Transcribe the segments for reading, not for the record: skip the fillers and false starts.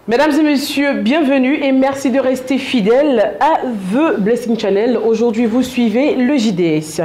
Mesdames et messieurs, bienvenue et merci de rester fidèles à The Blessing Channel. Aujourd'hui, vous suivez le JDS.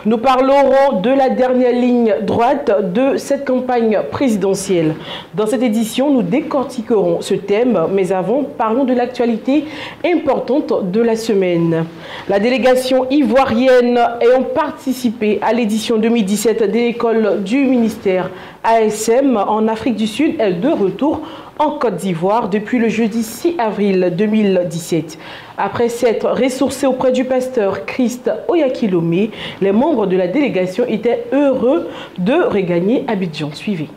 Nous parlerons de la dernière ligne droite de cette campagne présidentielle. Dans cette édition, nous décortiquerons ce thème, mais avant, parlons de l'actualité importante de la semaine. La délégation ivoirienne ayant participé à l'édition 2017 de l'école du ministère ASM en Afrique du Sud est de retour en Côte d'Ivoire depuis le jeudi 6 avril 2017. Après s'être ressourcés auprès du pasteur Christ Oyakilome, les membres de la délégation étaient heureux de regagner Abidjan. Suivez.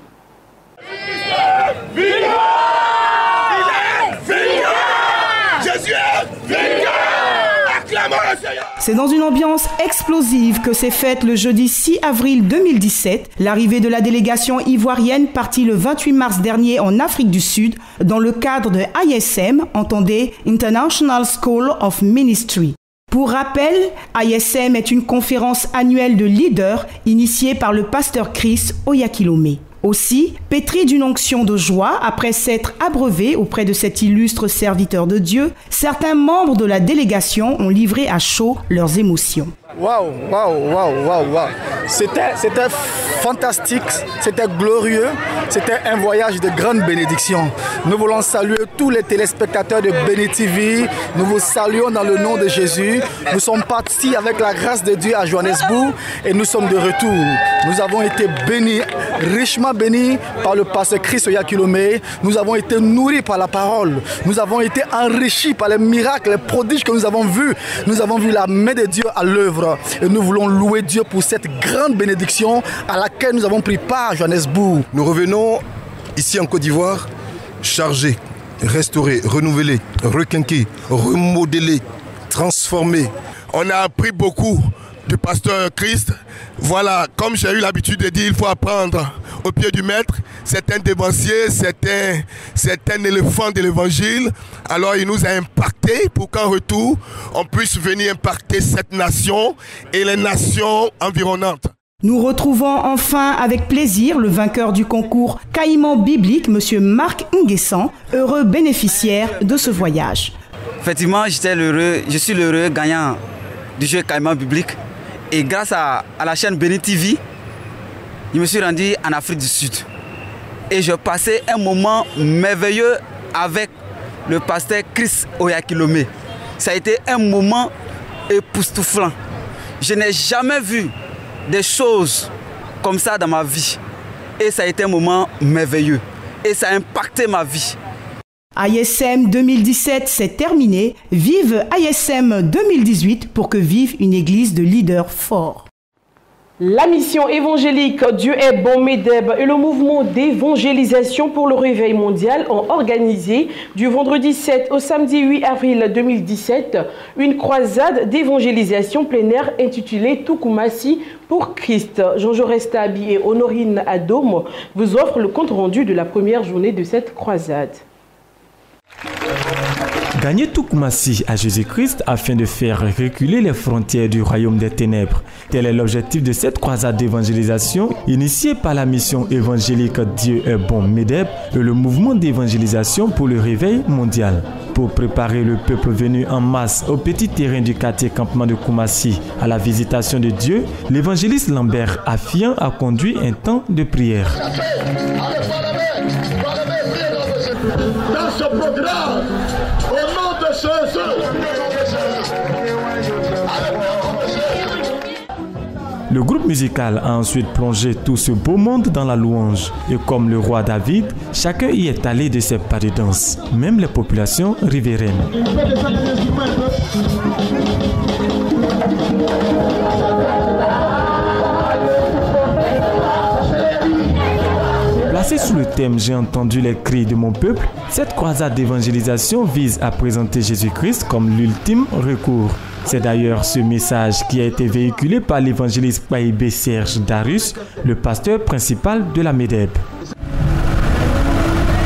C'est dans une ambiance explosive que s'est faite le jeudi 6 avril 2017 l'arrivée de la délégation ivoirienne partie le 28 mars dernier en Afrique du Sud dans le cadre de ISM, entendez International School of Ministry. Pour rappel, ISM est une conférence annuelle de leaders initiée par le pasteur Christ Oyakilome. Aussi, pétri d'une onction de joie après s'être abreuvé auprès de cet illustre serviteur de Dieu, certains membres de la délégation ont livré à chaud leurs émotions. Waouh. C'était fantastique, c'était glorieux, c'était un voyage de grande bénédiction. Nous voulons saluer tous les téléspectateurs de Béni TV. Nous vous saluons dans le nom de Jésus. Nous sommes partis avec la grâce de Dieu à Johannesburg et nous sommes de retour. Nous avons été bénis, richement bénis par le pasteur Christ Oyakilome. Nous avons été nourris par la parole. Nous avons été enrichis par les miracles, les prodiges que nous avons vus. Nous avons vu la main de Dieu à l'œuvre. Et nous voulons louer Dieu pour cette grande bénédiction à laquelle nous avons pris part à Johannesburg. Nous revenons ici en Côte d'Ivoire chargés, restaurés, renouvelés, requinqués, remodelés, transformés. On a appris beaucoup du pasteur Christ. Voilà, comme j'ai eu l'habitude de dire, il faut apprendre au pied du maître. C'est un dévancier, c'est un éléphant de l'évangile. Alors il nous a impactés pour qu'en retour, on puisse venir impacter cette nation et les nations environnantes. Nous retrouvons enfin avec plaisir le vainqueur du concours Caïman biblique, M. Marc Nguessan, heureux bénéficiaire de ce voyage. Effectivement, je suis l'heureux gagnant du jeu Caïman biblique. Et grâce à la chaîne Béni TV, je me suis rendu en Afrique du Sud. Et je passais un moment merveilleux avec le pasteur Christ Oyakilome. Ça a été un moment époustouflant. Je n'ai jamais vu des choses comme ça dans ma vie. Et ça a été un moment merveilleux. Et ça a impacté ma vie. ISM 2017, c'est terminé. Vive ISM 2018 pour que vive une église de leaders forts. La mission évangélique Dieu est bon MEDEB et le mouvement d'évangélisation pour le réveil mondial ont organisé du vendredi 7 au samedi 8 avril 2017 une croisade d'évangélisation plein air intitulée Tukumasi pour Christ. Jean Jaurès Tabi et Honorine Adom vous offrent le compte rendu de la première journée de cette croisade. Gagner Tukumasi à Jésus-Christ afin de faire reculer les frontières du royaume des ténèbres. Tel est l'objectif de cette croisade d'évangélisation initiée par la mission évangélique Dieu est bon MEDEB et le mouvement d'évangélisation pour le réveil mondial. Pour préparer le peuple venu en masse au petit terrain du quartier campement de Koumassi à la visitation de Dieu, l'évangéliste Lambert Affian a conduit un temps de prière. Dans ce programme, au nom de Jésus. Le groupe musical a ensuite plongé tout ce beau monde dans la louange. Et comme le roi David, chacun y est allé de ses pas de danse, même les populations riveraines. Placé sous le thème « J'ai entendu les cris de mon peuple », cette croisade d'évangélisation vise à présenter Jésus-Christ comme l'ultime recours. C'est d'ailleurs ce message qui a été véhiculé par l'évangéliste Païbé Serge Darus, le pasteur principal de la MEDEB.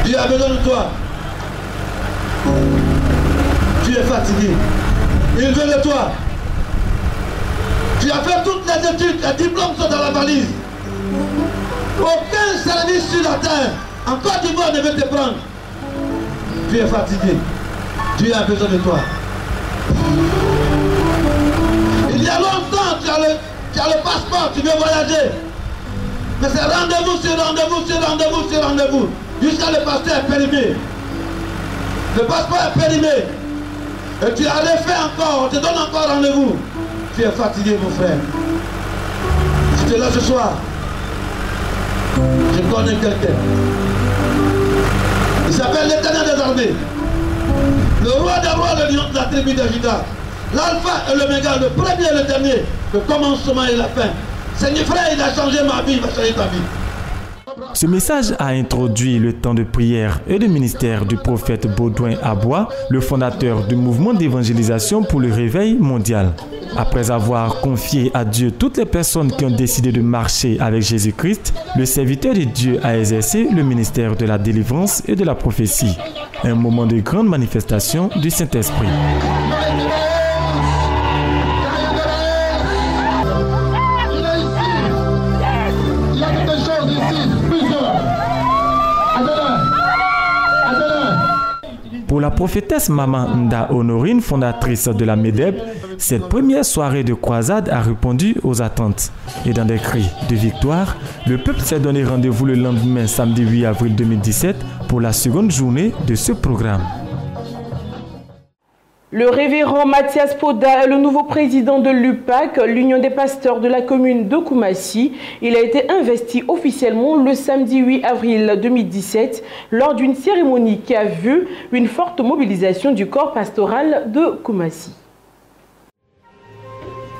Dieu a besoin de toi. Tu es fatigué. Il veut de toi. Tu as fait toutes les études, les diplômes sont dans la valise. Aucun service sur la terre en Côte d'Ivoire ne veut te prendre. Tu es fatigué. Dieu a besoin de toi. Il y a longtemps, tu as le passeport, tu veux voyager. Mais c'est rendez-vous sur rendez-vous sur rendez-vous sur rendez-vous. Jusqu'à le passeport est périmé. Le passeport est périmé. Et tu as les fait encore, on te donne encore rendez-vous. Tu es fatigué, mon frère. Si tu es là ce soir, je connais quelqu'un. Il s'appelle l'Éternel des armées. Le roi des rois, le lion de la tribu de Juda. L'alpha et l'oméga, le premier et le dernier, le commencement et la fin. Seigneur frère, il a changé ma vie, il va changer ta vie. Ce message a introduit le temps de prière et de ministère du prophète Baudouin Abois, le fondateur du mouvement d'évangélisation pour le réveil mondial. Après avoir confié à Dieu toutes les personnes qui ont décidé de marcher avec Jésus-Christ, le serviteur de Dieu a exercé le ministère de la délivrance et de la prophétie. Un moment de grande manifestation du Saint-Esprit. Pour la prophétesse Maman Nda Honorine, fondatrice de la MEDEB, cette première soirée de croisade a répondu aux attentes. Et dans des cris de victoire, le peuple s'est donné rendez-vous le lendemain, samedi 8 avril 2017, pour la seconde journée de ce programme. Le révérend Mathias Poda est le nouveau président de l'UPAC, l'Union des pasteurs de la commune de Koumassi. Il a été investi officiellement le samedi 8 avril 2017 lors d'une cérémonie qui a vu une forte mobilisation du corps pastoral de Koumassi.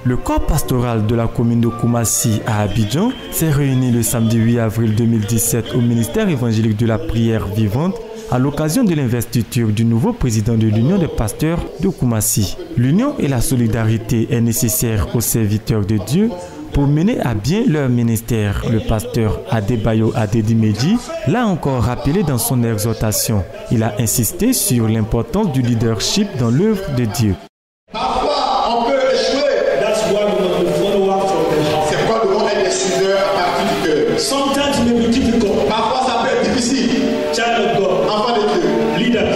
Le corps pastoral de la commune de Koumassi à Abidjan s'est réuni le samedi 8 avril 2017 au ministère évangélique de la prière vivante à l'occasion de l'investiture du nouveau président de l'Union des pasteurs de Koumassi. L'union et la solidarité est nécessaire aux serviteurs de Dieu pour mener à bien leur ministère. Le pasteur Adebayo Adedimeji l'a encore rappelé dans son exhortation. Il a insisté sur l'importance du leadership dans l'œuvre de Dieu. Parfois, on peut échouer. C'est quoi le mot être décideur à partir du cœur? Sometimes it may be difficult. Parfois, ça peut être difficile. Child of God. Enfant de Dieu. Leader.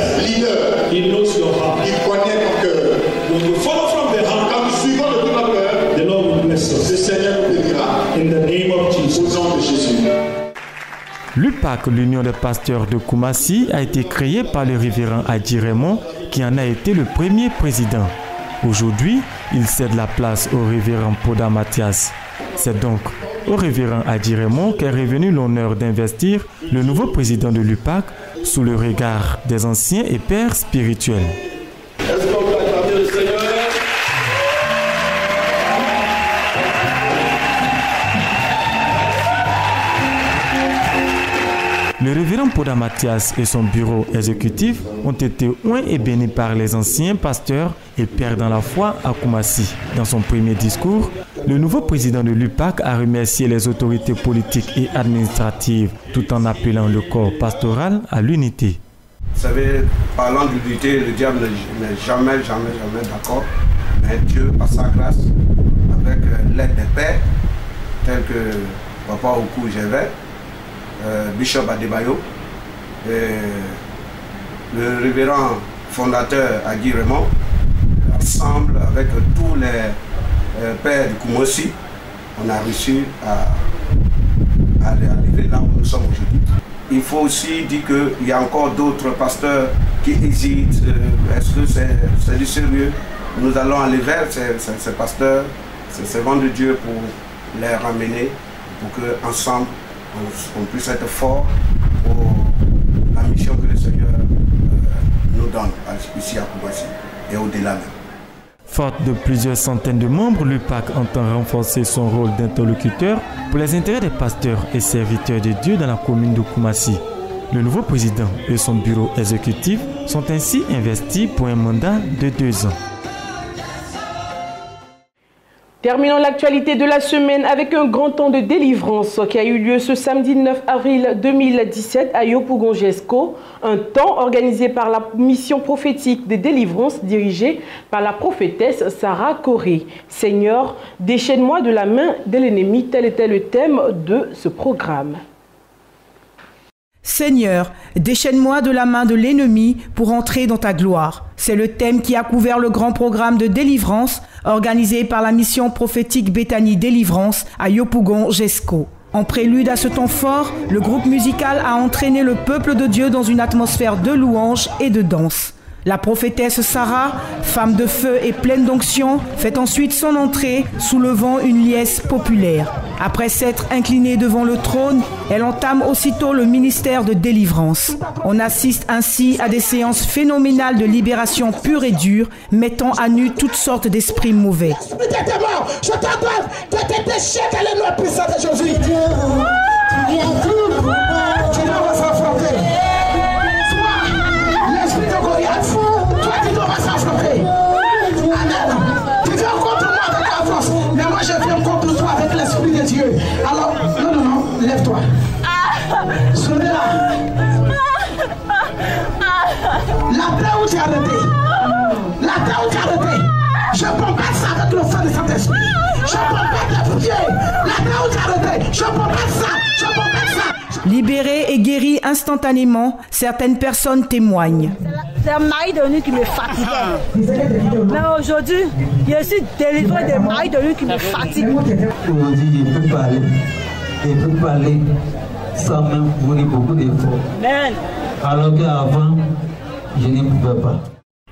He knows your heart. Il connaît ton cœur. When you follow from the heart, Quand nous suivons de tout notre cœur, the Lord will bless us. le Seigneur nous bénira. In the name of Jesus. Au nom de Jésus. L'UPAC, l'Union des pasteurs de Koumassi, a été créée par le révérend Adi Raymond, qui en a été le premier président. Aujourd'hui, il cède la place au révérend Poda Mathias. C'est donc au révérend Adi Raymond qu'est revenu l'honneur d'investir le nouveau président de l'UPAC sous le regard des anciens et pères spirituels. Est-ce qu'on peut acclamer le Seigneur? Le révérend Poda Mathias et son bureau exécutif ont été oints et bénis par les anciens pasteurs et pères dans la foi à Koumassi. Dans son premier discours, le nouveau président de l'UPAC a remercié les autorités politiques et administratives tout en appelant le corps pastoral à l'unité. Vous savez, parlant d'unité, le diable n'est jamais d'accord. Mais Dieu, par sa grâce, avec l'aide des pères, tels que Papa Oku Gévais, Bishop Adebayo, et le révérend fondateur Adi Raymond, ensemble avec tous les pères du Koumassi, on a réussi à arriver là où nous sommes aujourd'hui. Il faut aussi dire qu'il y a encore d'autres pasteurs qui hésitent. Est-ce que c'est du sérieux? Nous allons aller vers ces pasteurs, ces servants de Dieu pour les ramener, pour qu'ensemble, on puisse être forts pour la mission que le Seigneur nous donne ici à Koumassi et au-delà même. Forte de plusieurs centaines de membres, l'UPAC entend renforcer son rôle d'interlocuteur pour les intérêts des pasteurs et serviteurs de Dieu dans la commune de Koumassi. Le nouveau président et son bureau exécutif sont ainsi investis pour un mandat de 2 ans. Terminons l'actualité de la semaine avec un grand temps de délivrance qui a eu lieu ce samedi 9 avril 2017 à Yopougon-Jesco. Un temps organisé par la mission prophétique de délivrance dirigée par la prophétesse Sarah Corée. Seigneur, déchaîne-moi de la main de l'ennemi, tel était le thème de ce programme. Seigneur, déchaîne-moi de la main de l'ennemi pour entrer dans ta gloire. C'est le thème qui a couvert le grand programme de délivrance organisé par la mission prophétique Bethany Délivrance à Yopougon, Jesco. En prélude à ce temps fort, le groupe musical a entraîné le peuple de Dieu dans une atmosphère de louange et de danse. La prophétesse Sarah, femme de feu et pleine d'onction, fait ensuite son entrée, soulevant une liesse populaire. Après s'être inclinée devant le trône, elle entame aussitôt le ministère de délivrance. On assiste ainsi à des séances phénoménales de libération pure et dure, mettant à nu toutes sortes d'esprits mauvais. Esprit de tes morts, je t'ordonne de te déchirer le nom puissant de Jésus. Tu dois s'affronter. L'esprit de Goliath, toi tu dois s'affronter. Amen. Tu viens contre moi avec la force, mais moi je viens contre toi avec l'esprit de Dieu. Alors, non, lève-toi. Soulève-la. La terre où tu es arrêté. La terre où tu es arrêté. Je bombarde ça avec le feu de Saint-Esprit. Je bombarde les pieds. La terre où tu es arrêté. Je bombarde ça. Je bombarde ça. Libérées et guéries instantanément, certaines personnes témoignent. C'est un mari de nuit qui me fatiguait. Mais aujourd'hui, je suis délivré des maris de nuit qui me fatiguent. Aujourd'hui, je peux parler sans même fournir beaucoup d'efforts. Alors qu'avant, je ne pouvais pas.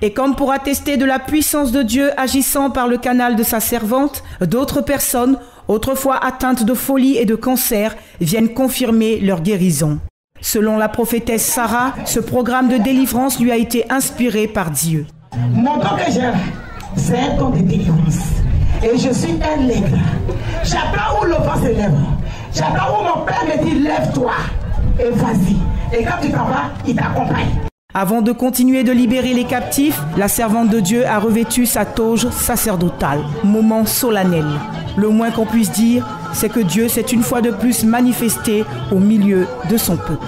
Et comme pour attester de la puissance de Dieu agissant par le canal de sa servante, d'autres personnes, autrefois atteintes de folie et de cancer, viennent confirmer leur guérison. Selon la prophétesse Sarah, ce programme de délivrance lui a été inspiré par Dieu. Mon don que j'ai, c'est un don de délivrance. Et je suis un nègre. J'apprends où le vent se lève. J'apprends où mon père me dit lève-toi et vas-y. Et quand tu t'en vas, il t'accompagne. Avant de continuer de libérer les captifs, la servante de Dieu a revêtu sa toge sacerdotale. Moment solennel. Le moins qu'on puisse dire, c'est que Dieu s'est une fois de plus manifesté au milieu de son peuple.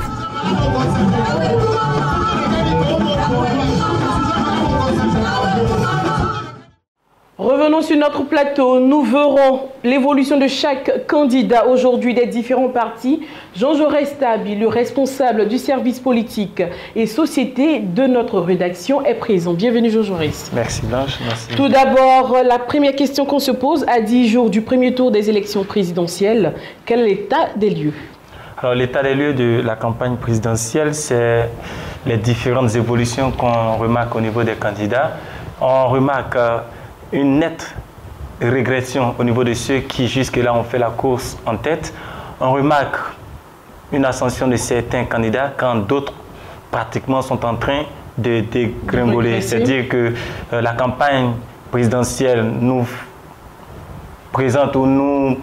Revenons sur notre plateau. Nous verrons l'évolution de chaque candidat aujourd'hui des différents partis. Jean Jaurès Tabi, le responsable du service politique et société de notre rédaction, est présent. Bienvenue Jean Jaurès. Merci Blanche. Merci. Tout d'abord, la première question qu'on se pose à 10 jours du premier tour des élections présidentielles, quel est l'état des lieux? Alors l'état des lieux de la campagne présidentielle, c'est les différentes évolutions qu'on remarque au niveau des candidats. On remarque une nette régression au niveau de ceux qui jusque-là ont fait la course en tête. On remarque une ascension de certains candidats quand d'autres pratiquement sont en train de dégringoler. C'est-à-dire que la campagne présidentielle nous présente ou nous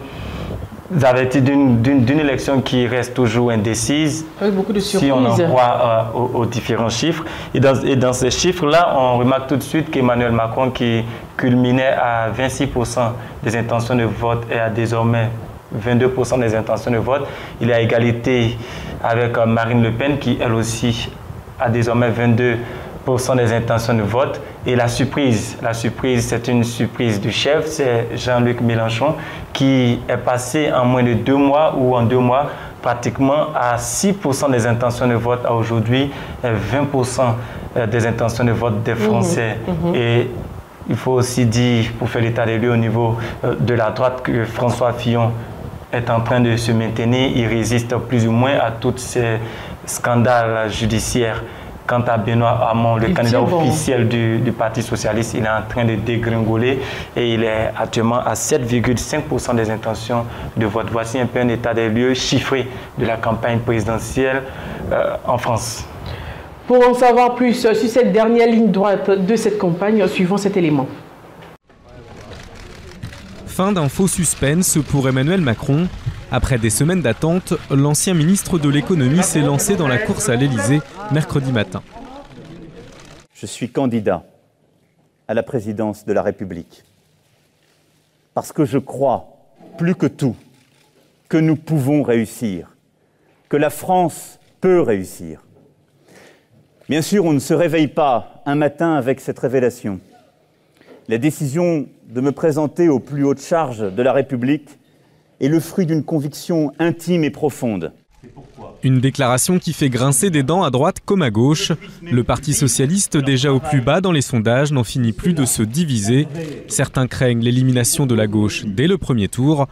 avertit d'une élection qui reste toujours indécise. Avec beaucoup de surprises. Si on en croit aux différents chiffres. Et dans ces chiffres-là, on remarque tout de suite qu'Emmanuel Macron, qui culminait à 26% des intentions de vote et à désormais 22% des intentions de vote, il est à égalité avec Marine Le Pen, qui elle aussi a désormais 22% des intentions de vote. Et la surprise, c'est une surprise du chef, c'est Jean-Luc Mélenchon, qui est passé en moins de 2 mois ou en 2 mois pratiquement à 6% des intentions de vote à aujourd'hui 20% des intentions de vote des Français. Et il faut aussi dire, pour faire l'état des lieux au niveau de la droite, que François Fillon est en train de se maintenir. Il résiste plus ou moins à tous ces scandales judiciaires. Quant à Benoît Hamon, le candidat officiel du Parti socialiste, il est en train de dégringoler et il est actuellement à 7,5% des intentions de vote. Voici un peu un état des lieux chiffré de la campagne présidentielle en France. Pour en savoir plus sur cette dernière ligne droite de cette campagne, suivons cet élément. Fin d'un faux suspense pour Emmanuel Macron. Après des semaines d'attente, l'ancien ministre de l'économie s'est lancé dans la course à l'Élysée mercredi matin. Je suis candidat à la présidence de la République parce que je crois, plus que tout, que nous pouvons réussir, que la France peut réussir. Bien sûr, on ne se réveille pas un matin avec cette révélation. La décision de me présenter aux plus hautes charges de la République est le fruit d'une conviction intime et profonde. C'est pourquoi Une déclaration qui fait grincer des dents à droite comme à gauche. Le Parti socialiste, déjà au plus bas dans les sondages, n'en finit plus de se diviser. Certains craignent l'élimination de la gauche dès le premier tour.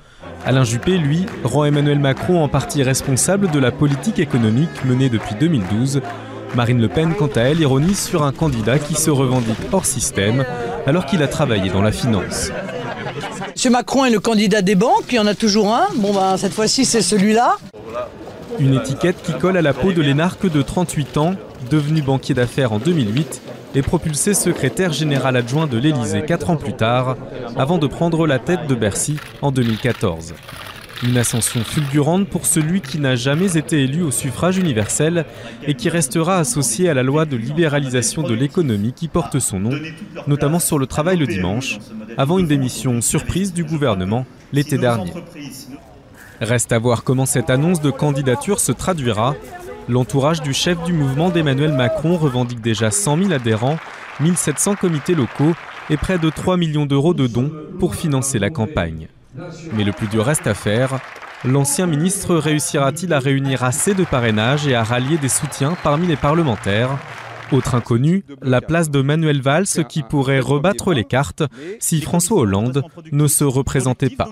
Alain Juppé, lui, rend Emmanuel Macron en partie responsable de la politique économique menée depuis 2012. Marine Le Pen, quant à elle, ironise sur un candidat qui se revendique hors système, alors qu'il a travaillé dans la finance. M. Macron est le candidat des banques, il y en a toujours un. Bon, cette fois-ci, c'est celui-là. Une étiquette qui colle à la peau de l'énarque de 38 ans, devenu banquier d'affaires en 2008 et propulsé secrétaire général adjoint de l'Élysée 4 ans plus tard, avant de prendre la tête de Bercy en 2014. Une ascension fulgurante pour celui qui n'a jamais été élu au suffrage universel et qui restera associé à la loi de libéralisation de l'économie qui porte son nom, notamment sur le travail le dimanche, avant une démission surprise du gouvernement l'été dernier. Reste à voir comment cette annonce de candidature se traduira. L'entourage du chef du mouvement d'Emmanuel Macron revendique déjà 100 000 adhérents, 1700 comités locaux et près de 3 millions d'euros de dons pour financer la campagne. Mais le plus dur reste à faire. L'ancien ministre réussira-t-il à réunir assez de parrainages et à rallier des soutiens parmi les parlementaires ? Autre inconnu, la place de Manuel Valls qui pourrait rebattre les cartes si François Hollande ne se représentait pas.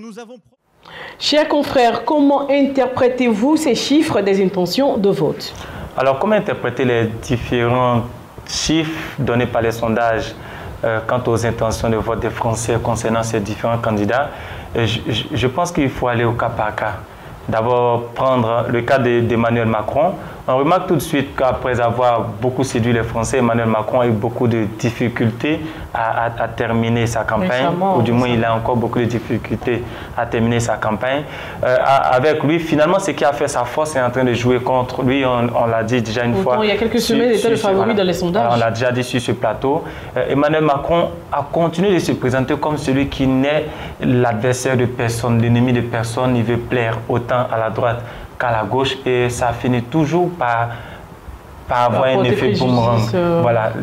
Chers confrères, comment interprétez-vous ces chiffres des intentions de vote? Alors, comment interpréter les différents chiffres donnés par les sondages quant aux intentions de vote des Français concernant ces différents candidats? Je pense qu'il faut aller au cas par cas. D'abord, prendre le cas d'Emmanuel Macron. On remarque tout de suite qu'après avoir beaucoup séduit les Français, Emmanuel Macron a eu beaucoup de difficultés à terminer sa campagne. Ou du moins, il a encore beaucoup de difficultés à terminer sa campagne. Avec lui, finalement, ce qui a fait sa force est en train de jouer contre lui. On l'a dit déjà une fois. Il y a quelques semaines, il était le favori dans les sondages. On l'a déjà dit sur ce plateau. Emmanuel Macron a continué de se présenter comme celui qui n'est l'adversaire de personne, l'ennemi de personne. Il veut plaire autant à la droite qu'à la gauche et ça finit toujours par avoir un effet boomerang. Voilà,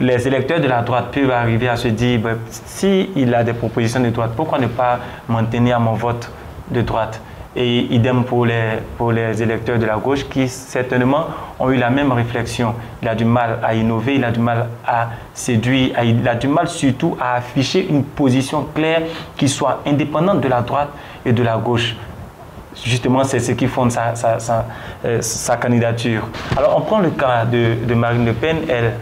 les électeurs de la droite peuvent arriver à se dire s'il a des propositions de droite, pourquoi ne pas maintenir mon vote de droite? Et idem pour les électeurs de la gauche qui certainement ont eu la même réflexion. Il a du mal à innover, il a du mal à séduire, il a du mal surtout à afficher une position claire qui soit indépendante de la droite et de la gauche. Justement, c'est ce qui fonde sa candidature. Alors, on prend le cas de Marine Le Pen. Elle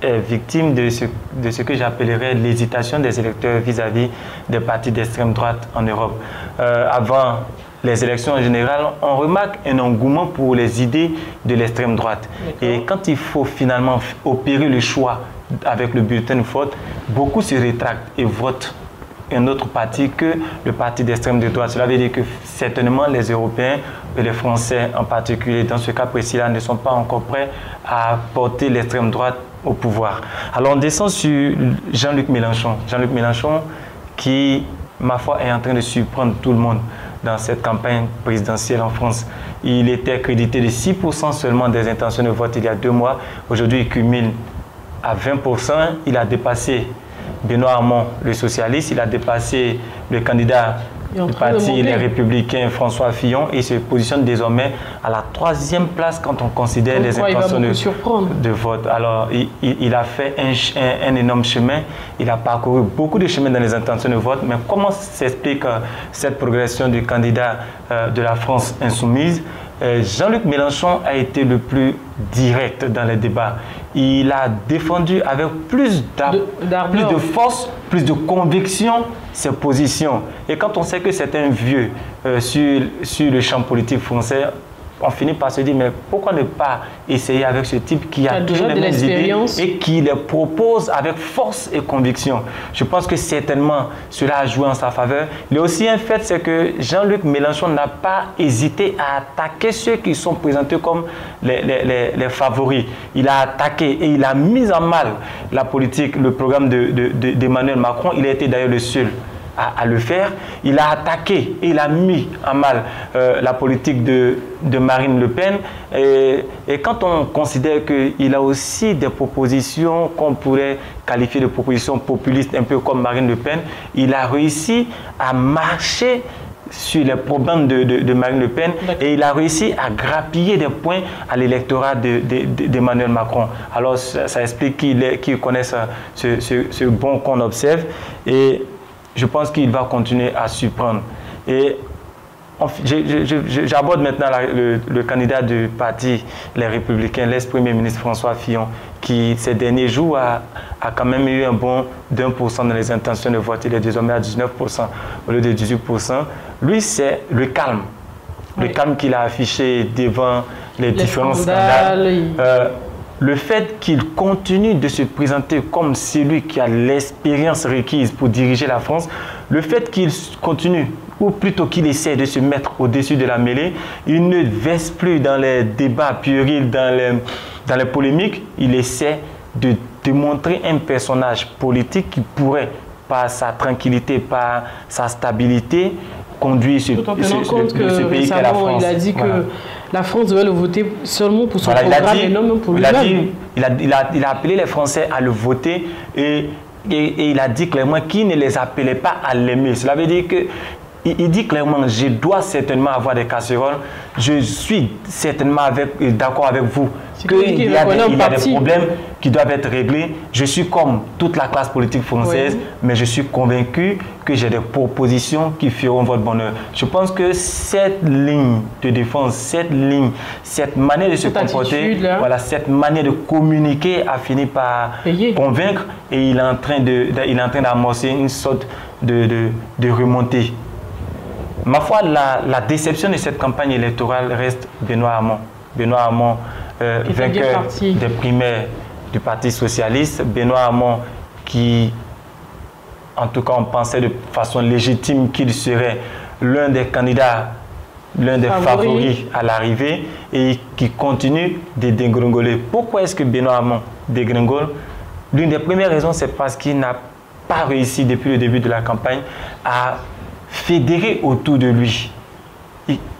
est victime de ce que j'appellerais l'hésitation des électeurs vis-à-vis des partis d'extrême droite en Europe. Avant les élections en général, on remarque un engouement pour les idées de l'extrême droite. Et quand il faut finalement opérer le choix avec le bulletin de vote, beaucoup se rétractent et votent un autre parti que le parti d'extrême droite. Cela veut dire que certainement les Européens et les Français en particulier, dans ce cas précis-là, ne sont pas encore prêts à porter l'extrême droite au pouvoir. Alors on descend sur Jean-Luc Mélenchon. Jean-Luc Mélenchon qui, ma foi, est en train de surprendre tout le monde dans cette campagne présidentielle en France. Il était crédité de 6% seulement des intentions de vote il y a 2 mois. Aujourd'hui, il cumule à 20%. Il a dépassé Benoît Hamon, le socialiste, il a dépassé le candidat du parti Les Républicains, François Fillon, et se positionne désormais à la 3e place quand on considère les intentions de vote. Alors, il a fait un énorme chemin, il a parcouru beaucoup de chemins dans les intentions de vote, mais comment s'explique cette progression du candidat de la France insoumise? Jean-Luc Mélenchon a été le plus direct dans les débats. Il a défendu avec plus de force, plus de conviction ses positions. Et quand on sait que c'est un vieux sur le champ politique français, on finit par se dire, mais pourquoi ne pas essayer avec ce type qui a toujours les mêmes idées et qui les propose avec force et conviction? Je pense que certainement cela a joué en sa faveur. Il y a aussi un fait, c'est que Jean-Luc Mélenchon n'a pas hésité à attaquer ceux qui sont présentés comme les favoris. Il a attaqué et il a mis en mal la politique, le programme d'Emmanuel Macron. Il a été d'ailleurs le seul à le faire. Il a attaqué et il a mis en mal la politique de Marine Le Pen. Et quand on considère qu'il a aussi des propositions qu'on pourrait qualifier de propositions populistes, un peu comme Marine Le Pen, il a réussi à marcher sur les problèmes de Marine Le Pen et il a réussi à grappiller des points à l'électorat d'Emmanuel Macron. Alors ça explique qu'il connaît ce bon qu'on observe et je pense qu'il va continuer à surprendre. Et j'aborde maintenant le candidat du parti Les Républicains, l'ex-premier ministre François Fillon, qui ces derniers jours a quand même eu un bond d'1% dans les intentions de vote. Il est désormais à 19% au lieu de 18%. Lui, c'est le calme. Le calme qu'il a affiché devant les différents scandales. Le fait qu'il continue de se présenter comme celui qui a l'expérience requise pour diriger la France, le fait qu'il continue, ou plutôt qu'il essaie de se mettre au-dessus de la mêlée, il ne verse plus dans les débats puérils, dans les polémiques, il essaie de démontrer un personnage politique qui pourrait, par sa tranquillité, par sa stabilité, conduire ce pays qu'est la France. Il a dit que la France devait le voter seulement pour son programme et non même pour lui-même. Il a appelé les Français à le voter et il a dit clairement qu'il ne les appelait pas à l'aimer. Cela veut dire que il dit clairement, je dois certainement avoir des casseroles, je suis certainement d'accord avec vous qu'il y a des problèmes qui doivent être réglés. Je suis comme toute la classe politique française, mais je suis convaincu que j'ai des propositions qui feront votre bonheur. Je pense que cette ligne de défense, cette manière de se comporter, voilà, cette manière de communiquer a fini par convaincre et il est en train d'amorcer une sorte de remontée. Ma foi, la déception de cette campagne électorale reste Benoît Hamon. Benoît Hamon, vainqueur des primaires du Parti socialiste. Benoît Hamon qui, en tout cas, on pensait de façon légitime qu'il serait l'un des candidats, l'un des favoris à l'arrivée et qui continue de dégringoler. Pourquoi est-ce que Benoît Hamon dégringole? L'une des premières raisons, c'est parce qu'il n'a pas réussi depuis le début de la campagne à fédéré autour de lui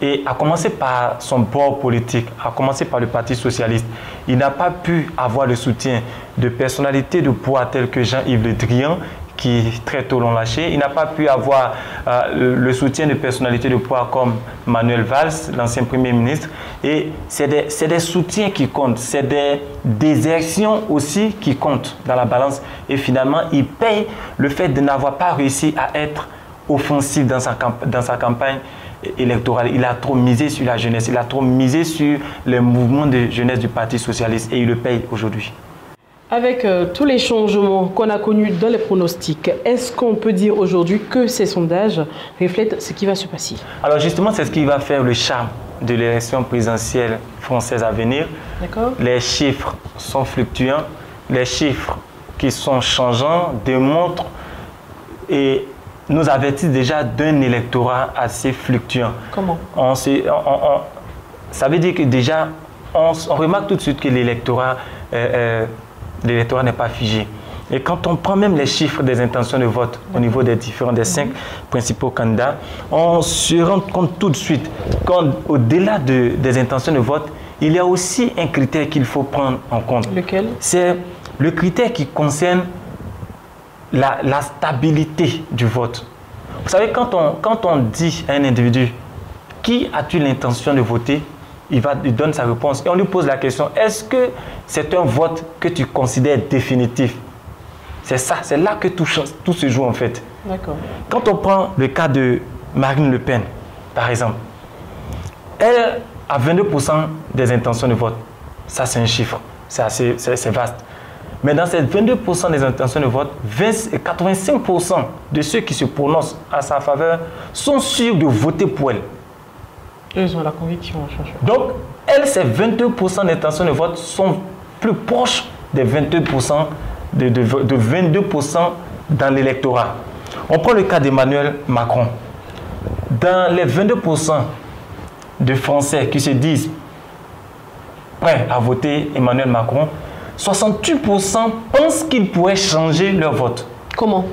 et à commencer par son bord politique, à commencer par le Parti socialiste. Il n'a pas pu avoir le soutien de personnalités de poids telles que Jean-Yves Le Drian, qui très tôt l'ont lâché. Il n'a pas pu avoir le soutien de personnalités de poids comme Manuel Valls, l'ancien Premier ministre. Et c'est des soutiens qui comptent, c'est des désertions aussi qui comptent dans la balance. Et finalement, il paye le fait de n'avoir pas réussi à être offensif dans sa campagne électorale. Il a trop misé sur la jeunesse, il a trop misé sur les mouvements de jeunesse du Parti socialiste et il le paye aujourd'hui. Avec tous les changements qu'on a connus dans les pronostics, est-ce qu'on peut dire aujourd'hui que ces sondages reflètent ce qui va se passer? Alors justement, c'est ce qui va faire le charme de l'élection présidentielle française à venir. Les chiffres sont fluctuants, les chiffres qui sont changeants démontrent et nous avertissent déjà d'un électorat assez fluctuant. Comment? Ça veut dire que déjà, on remarque tout de suite que l'électorat n'est pas figé. Et quand on prend même les chiffres des intentions de vote au niveau des 5 principaux candidats, on se rend compte tout de suite qu'au-delà des intentions de vote, il y a aussi un critère qu'il faut prendre en compte. Lequel? C'est le critère qui concerne la stabilité du vote. Vous savez, quand on dit à un individu « Qui as-tu l'intention de voter ?» il donne sa réponse et on lui pose la question « Est-ce que c'est un vote que tu considères définitif ?» C'est ça, c'est là que tout se joue en fait. Quand on prend le cas de Marine Le Pen, par exemple, elle a 22% des intentions de vote. Ça, c'est un chiffre, c'est vaste. Mais dans ces 22% des intentions de vote, 85% de ceux qui se prononcent à sa faveur sont sûrs de voter pour elle. Ils ont la conviction. Donc, elle, ces 22% d'intentions de vote sont plus proches des 22% de 22% dans l'électorat. On prend le cas d'Emmanuel Macron. Dans les 22% de Français qui se disent prêts à voter Emmanuel Macron, 68% pensent qu'ils pourraient changer leur vote. Comment?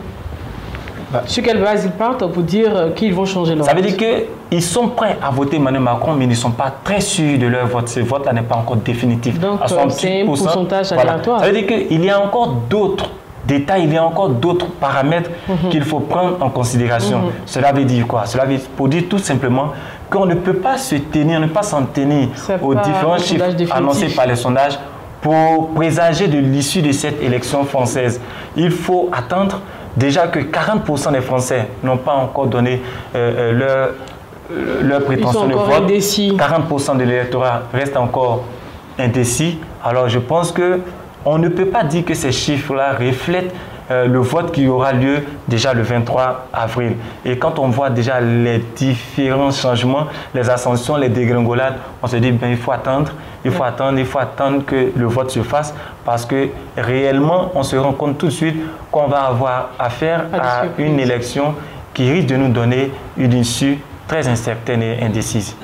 Sur quelle base ils partent pour dire qu'ils vont changer leur vote? Ça veut dire qu'ils sont prêts à voter Emmanuel Macron, mais ils ne sont pas très sûrs de leur vote. Ce vote-là n'est pas encore définitif. Donc, c'est un pourcentage aléatoire. Ça veut dire qu'il y a encore d'autres détails, il y a encore d'autres paramètres qu'il faut prendre en considération. Cela veut dire quoi? Cela veut dire tout simplement qu'on ne peut pas se tenir, ne pas s'en tenir aux différents chiffres annoncés par les sondages pour présager de l'issue de cette élection française. Il faut attendre déjà que 40% des Français n'ont pas encore donné leur prétention de vote. Indécis. 40% de l'électorat reste encore indécis. Alors je pense qu'on ne peut pas dire que ces chiffres-là reflètent le vote qui aura lieu déjà le 23 avril. Et quand on voit déjà les différents changements, les ascensions, les dégringolades, on se dit bien, il faut attendre que le vote se fasse parce que réellement, on se rend compte tout de suite qu'on va avoir affaire à une élection qui risque de nous donner une issue très incertaine et indécise.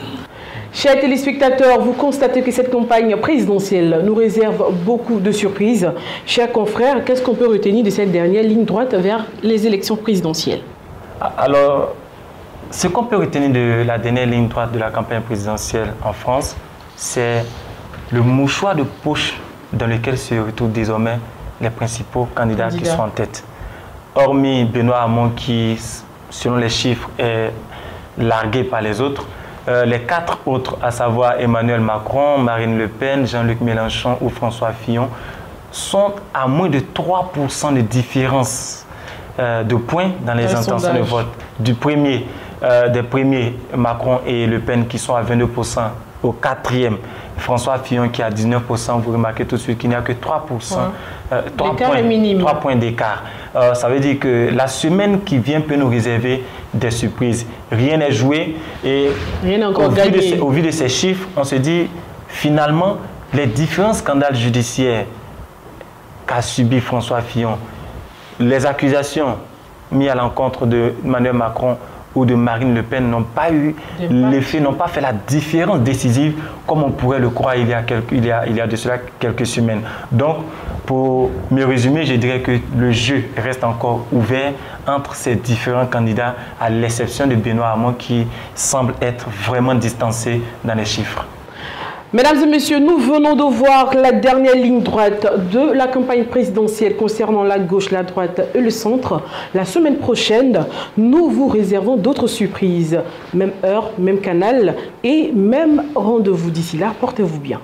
Chers téléspectateurs, vous constatez que cette campagne présidentielle nous réserve beaucoup de surprises. Chers confrères, qu'est-ce qu'on peut retenir de cette dernière ligne droite vers les élections présidentielles? Alors, ce qu'on peut retenir de la dernière ligne droite de la campagne présidentielle en France, c'est le mouchoir de poche dans lequel se retrouvent désormais les principaux candidats qui sont en tête. Hormis Benoît Hamon qui, selon les chiffres, est largué par les autres, les 4 autres, à savoir Emmanuel Macron, Marine Le Pen, Jean-Luc Mélenchon ou François Fillon, sont à moins de 3% de différence de points dans les intentions de vote. Des premiers, Macron et Le Pen qui sont à 22%, au 4e, François Fillon qui est à 19%, vous remarquez tout de suite qu'il n'y a que 3%. 3 points d'écart. Ça veut dire que la semaine qui vient peut nous réserver des surprises. Rien n'est joué et au vu de ces chiffres, on se dit finalement les différents scandales judiciaires qu'a subi François Fillon, les accusations mises à l'encontre de Emmanuel Macron ou de Marine Le Pen n'ont pas eu l'effet, n'ont pas fait la différence décisive comme on pourrait le croire il y a de cela quelques semaines. Donc, pour me résumer, je dirais que le jeu reste encore ouvert entre ces différents candidats, à l'exception de Benoît Hamon qui semble être vraiment distancé dans les chiffres. Mesdames et messieurs, nous venons de voir la dernière ligne droite de la campagne présidentielle concernant la gauche, la droite et le centre. La semaine prochaine, nous vous réservons d'autres surprises. Même heure, même canal et même rendez-vous. D'ici là, portez-vous bien.